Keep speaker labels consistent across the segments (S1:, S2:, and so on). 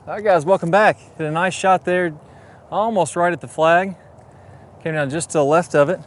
S1: All right guys, welcome back. Hit a nice shot there, almost right at the flag. Came down just to the left of it.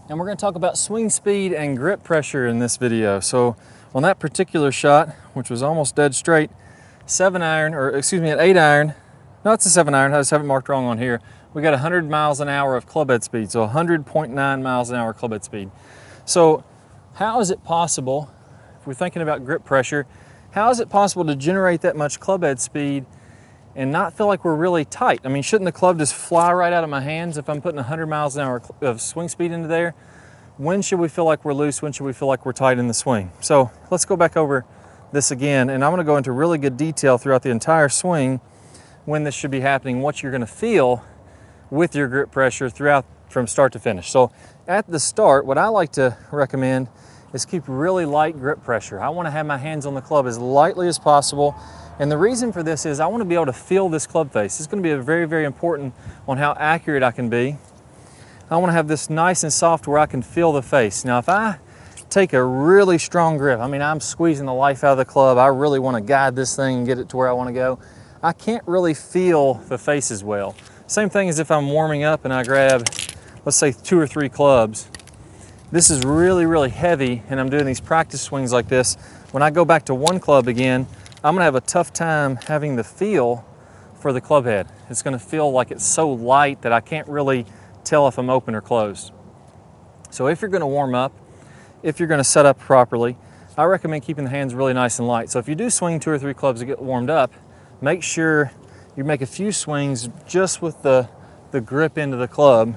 S1: And we're gonna talk about swing speed and grip pressure in this video. So on that particular shot, which was almost dead straight, an 8 iron. No, it's a 7 iron, I just have it marked wrong on here. We got 100 miles an hour of club head speed, so 100.9 miles an hour club head speed. So how is it possible, if we're thinking about grip pressure, how is it possible to generate that much club head speed and not feel like we're really tight? I mean, shouldn't the club just fly right out of my hands if I'm putting 100 miles an hour of swing speed into there? When should we feel like we're loose? When should we feel like we're tight in the swing? So let's go back over this again, and I'm gonna go into really good detail throughout the entire swing when this should be happening, what you're gonna feel with your grip pressure throughout from start to finish. So at the start, what I like to recommend is keep really light grip pressure. I wanna have my hands on the club as lightly as possible. And the reason for this is I want to be able to feel this club face. It's going to be very, very important on how accurate I can be. I want to have this nice and soft where I can feel the face. Now, if I take a really strong grip, I mean, I'm squeezing the life out of the club. I really want to guide this thing and get it to where I want to go. I can't really feel the face as well. Same thing as if I'm warming up and I grab, let's say 2 or 3 clubs. This is really, really heavy and I'm doing these practice swings like this. When I go back to one club again, I'm gonna have a tough time having the feel for the club head. It's gonna feel like it's so light that I can't really tell if I'm open or closed. So if you're gonna warm up, if you're gonna set up properly, I recommend keeping the hands really nice and light. So if you do swing 2 or 3 clubs to get warmed up, make sure you make a few swings just with the grip into the club,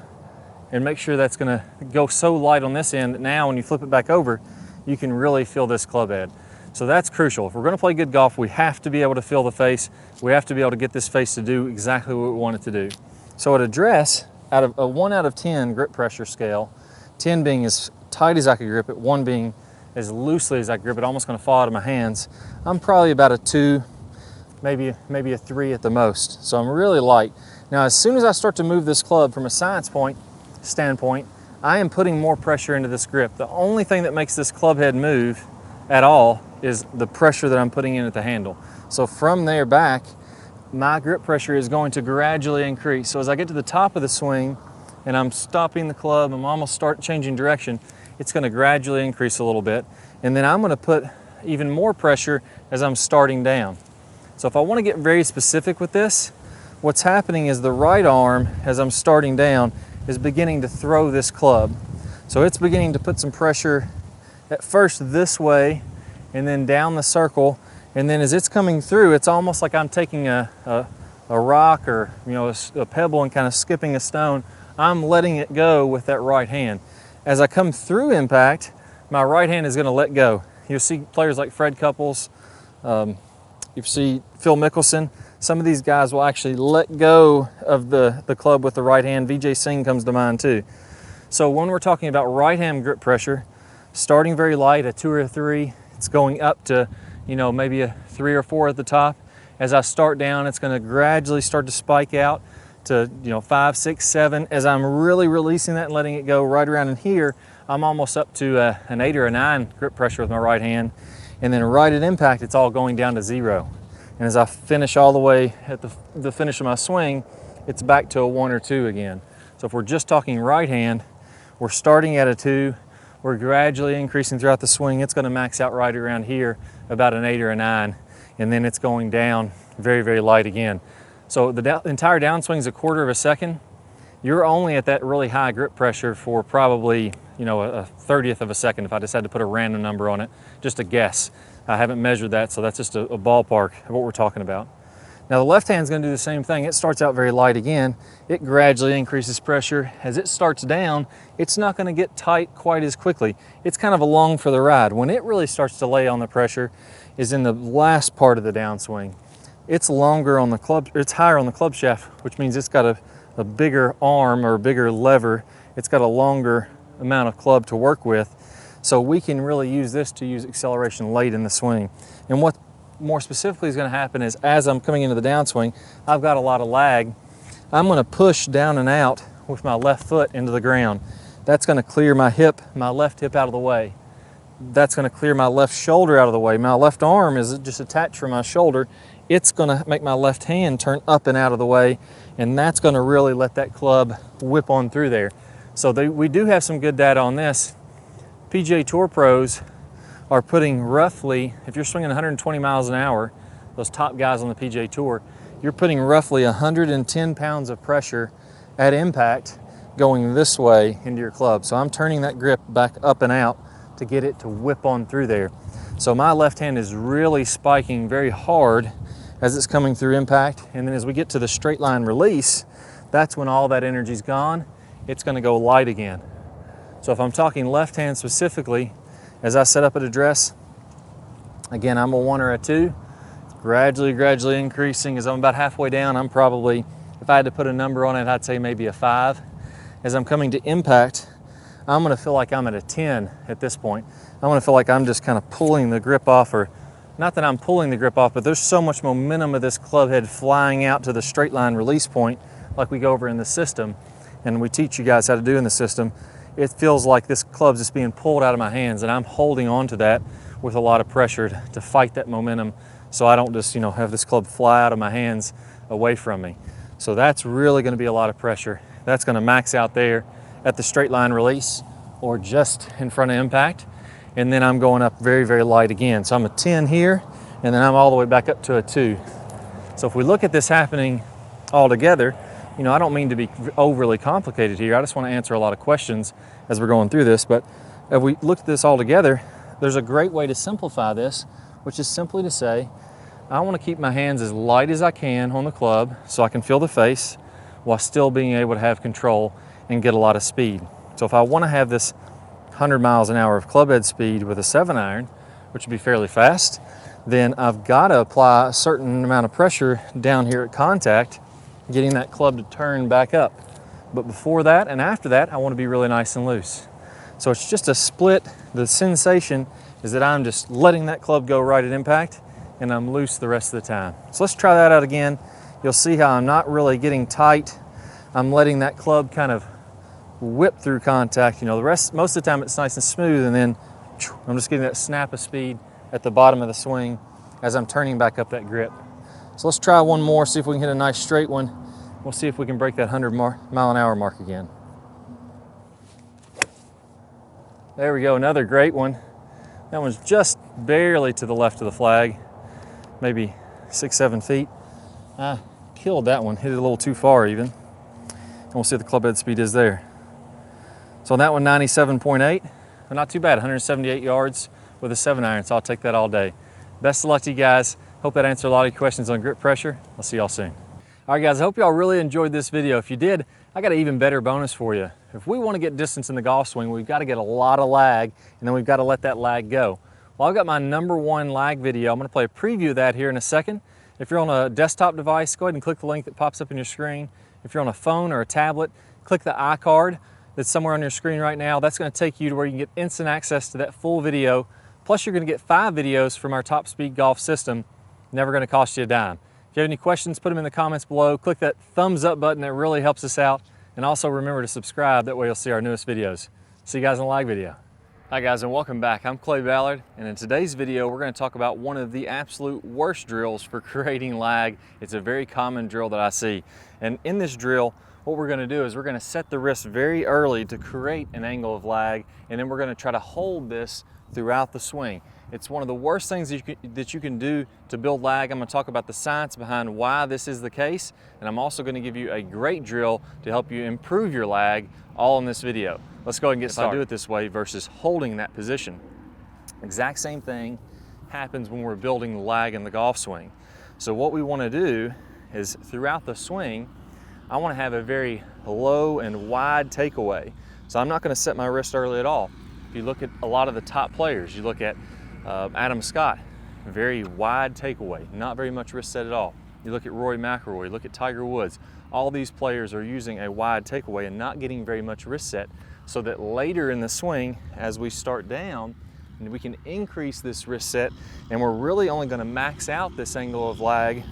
S1: and make sure that's gonna go so light on this end that now when you flip it back over, you can really feel this club head. So that's crucial. If we're gonna play good golf, we have to be able to feel the face. We have to be able to get this face to do exactly what we want it to do. So at address, out of a 1 out of 10 grip pressure scale, 10 being as tight as I could grip it, 1 being as loosely as I could grip it, almost gonna fall out of my hands, I'm probably about a 2, maybe a 3 at the most. So I'm really light. Now, as soon as I start to move this club from a science standpoint, I am putting more pressure into this grip. The only thing that makes this club head move at all is the pressure that I'm putting in at the handle. So from there back, my grip pressure is going to gradually increase. So as I get to the top of the swing and I'm stopping the club, I'm almost start changing direction, it's gonna gradually increase a little bit. And then I'm gonna put even more pressure as I'm starting down. So if I wanna get very specific with this, what's happening is the right arm, as I'm starting down, is beginning to throw this club. So it's beginning to put some pressure at first this way and then down the circle, and then as it's coming through, it's almost like I'm taking a rock or a pebble and kind of skipping a stone. I'm letting it go with that right hand. As I come through impact, my right hand is going to let go. You'll see players like Fred Couples, you see Phil Mickelson. Some of these guys will actually let go of the club with the right hand. Vijay Singh comes to mind too. So when we're talking about right hand grip pressure, starting very light, a 2 or a 3, it's going up to, maybe a 3 or 4 at the top. As I start down, it's gonna gradually start to spike out to, 5, 6, 7. As I'm really releasing that and letting it go right around in here, I'm almost up to an 8 or a 9 grip pressure with my right hand. And then right at impact, it's all going down to 0. And as I finish all the way at the finish of my swing, it's back to a 1 or 2 again. So if we're just talking right hand, we're starting at a 2, we're gradually increasing throughout the swing. It's gonna max out right around here, about an 8 or a 9, and then it's going down very, very light again. So the entire downswing is a 1/4 of a second. You're only at that really high grip pressure for probably, a 30th of a second if I just had to put a random number on it, just a guess. I haven't measured that, so that's just a ballpark of what we're talking about. Now the left hand's gonna do the same thing. It starts out very light again. It gradually increases pressure. As it starts down, it's not gonna get tight quite as quickly. It's kind of along for the ride. When it really starts to lay on the pressure is in the last part of the downswing. It's longer on the club, it's higher on the club shaft, which means it's got a bigger arm or a bigger lever. It's got a longer amount of club to work with. So we can really use this to use acceleration late in the swing. And what more specifically is going to happen is as I'm coming into the downswing, I've got a lot of lag. I'm going to push down and out with my left foot into the ground. That's going to clear my hip, my left hip out of the way. That's going to clear my left shoulder out of the way. My left arm is just attached from my shoulder, it's gonna make my left hand turn up and out of the way, and that's gonna really let that club whip on through there. So we do have some good data on this. PGA Tour pros are putting roughly, if you're swinging 120 miles an hour, those top guys on the PGA Tour, you're putting roughly 110 pounds of pressure at impact going this way into your club. So I'm turning that grip back up and out to get it to whip on through there. So my left hand is really spiking very hard as it's coming through impact. And then as we get to the straight line release, that's when all that energy's gone. It's gonna go light again. So if I'm talking left hand specifically, as I set up at address, again, I'm a 1 or a 2, gradually increasing. As I'm about halfway down, I'm probably, if I had to put a number on it, I'd say maybe a 5. As I'm coming to impact, I'm gonna feel like I'm at a 10 at this point. I'm gonna feel like I'm just kind of pulling the grip off, or not that I'm pulling the grip off, but there's so much momentum of this club head flying out to the straight line release point, like we go over in the system, and we teach you guys how to do in the system. It feels like this club's just being pulled out of my hands, and I'm holding on to that with a lot of pressure to fight that momentum, so I don't just, you know, have this club fly out of my hands away from me. So that's really gonna be a lot of pressure. That's gonna max out there at the straight line release or just in front of impact. And then I'm going up very light again. So I'm a 10 here, and then I'm all the way back up to a 2. So if we look at this happening all together, you know, I don't mean to be overly complicated here. I just wanna answer a lot of questions as we're going through this. But if we look at this all together, there's a great way to simplify this, which is simply to say, I wanna keep my hands as light as I can on the club so I can feel the face while still being able to have control and get a lot of speed. So if I wanna have this 100 miles an hour of club head speed with a 7-iron, which would be fairly fast, then I've gotta apply a certain amount of pressure down here at contact, getting that club to turn back up. But before that and after that, I wanna be really nice and loose. So it's just a split. The sensation is that I'm just letting that club go right at impact, and I'm loose the rest of the time. So let's try that out again. You'll see how I'm not really getting tight. I'm letting that club kind of whip through contact. You know, most of the time it's nice and smooth, and then I'm just getting that snap of speed at the bottom of the swing as I'm turning back up that grip. So let's try one more, see if we can hit a nice straight one. We'll see if we can break that 100 mile an hour mark again. There we go, another great one. That one's just barely to the left of the flag, maybe 6-7 feet. I killed that one, hit it a little too far even. And we'll see what the club head speed is there. So on that one, 97.8, not too bad, 178 yards with a 7-iron, so I'll take that all day. Best of luck to you guys. Hope that answered a lot of your questions on grip pressure. I'll see y'all soon. All right guys, I hope y'all really enjoyed this video. If you did, I got an even better bonus for you. If we want to get distance in the golf swing, we've got to get a lot of lag, and then we've got to let that lag go. Well, I've got my #1 lag video. I'm going to play a preview of that here in a second. If you're on a desktop device, go ahead and click the link that pops up on your screen. If you're on a phone or a tablet, click the iCard that's somewhere on your screen right now. That's going to take you to where you can get instant access to that full video. Plus, you're going to get 5 videos from our Top Speed Golf system. Never going to cost you a dime. If you have any questions, put them in the comments below. Click that thumbs up button. That really helps us out. And also remember to subscribe. That way you'll see our newest videos. See you guys in the lag video. Hi guys, and welcome back. I'm Ballard, and in today's video we're going to talk about one of the absolute worst drills for creating lag. It's a very common drill that I see. And in this drill, what we're going to do is we're going to set the wrist very early to create an angle of lag, and then we're going to try to hold this throughout the swing. It's one of the worst things that you can do to build lag. I'm going to talk about the science behind why this is the case, and I'm also going to give you a great drill to help you improve your lag, all in this video. Let's go ahead and get started. If I do it this way versus holding that position, exact same thing happens when we're building lag in the golf swing. So what we want to do is throughout the swing, I want to have a very low and wide takeaway. So I'm not going to set my wrist early at all. If you look at a lot of the top players, you look at Adam Scott, very wide takeaway, not very much wrist set at all. You look at Rory McIlroy, look at Tiger Woods. All these players are using a wide takeaway and not getting very much wrist set, so that later in the swing, as we start down, we can increase this wrist set, and we're really only going to max out this angle of lag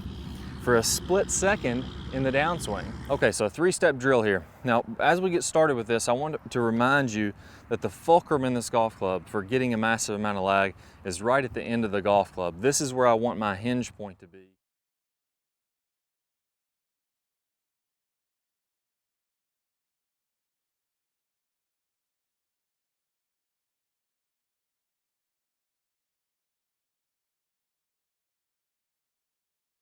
S1: for a split second in the downswing. Okay, so a 3-step drill here. Now, as we get started with this, I want to remind you that the fulcrum in this golf club for getting a massive amount of lag is right at the end of the golf club. This is where I want my hinge point to be.